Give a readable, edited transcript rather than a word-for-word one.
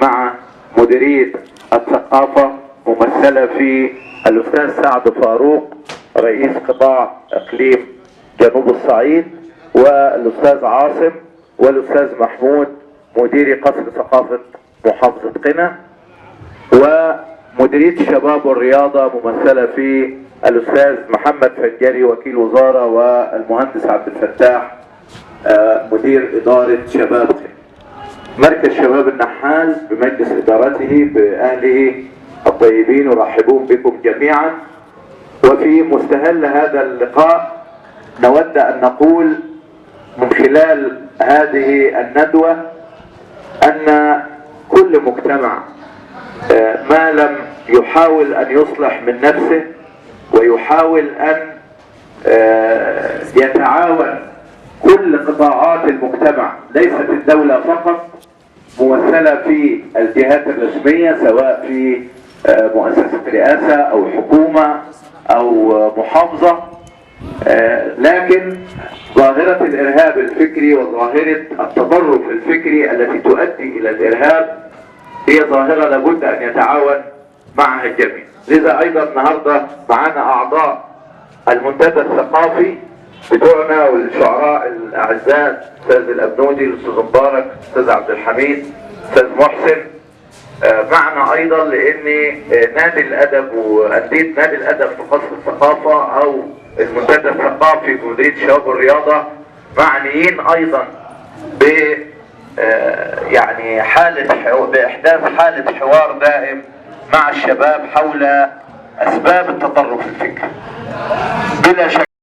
مع مديرية الثقافة ممثلة في الأستاذ سعد فاروق رئيس قطاع إقليم جنوب الصعيد، والأستاذ عاصم، والأستاذ محمود مدير قصر ثقافة محافظة قنا، ومديرية الشباب والرياضة ممثلة في الأستاذ محمد فنجري وكيل وزارة، والمهندس عبد الفتاح مدير إدارة شباب قنا. مركز شباب النحال بمجلس إدارته بأهله الطيبين يرحبون بكم جميعا. وفي مستهل هذا اللقاء نود أن نقول من خلال هذه الندوة أن كل مجتمع ما لم يحاول أن يصلح من نفسه ويحاول أن يتعاون كل قطاعات المجتمع، ليست الدولة فقط ممثلة في الجهات الرسمية سواء في مؤسسة رئاسة أو حكومة أو محافظة، لكن ظاهرة الإرهاب الفكري وظاهرة التطرف الفكري التي تؤدي إلى الإرهاب هي ظاهرة لابد أن يتعاون معها الجميع. لذا أيضا النهاردة معنا أعضاء المنتدى الثقافي بتوعنا والشعراء الأعزاء، الأستاذ الأبنودي، الأستاذ مبارك، الأستاذ عبد الحميد، الأستاذ محسن، معنا أيضا لأن نادي الأدب وأندية نادي الأدب في قصر الثقافة أو المنتدى الثقافي بمديرية الشباب والرياضة معنيين أيضا ب يعني بإحداث حالة حوار دائم مع الشباب حول أسباب التطرف الفكري. بلا شك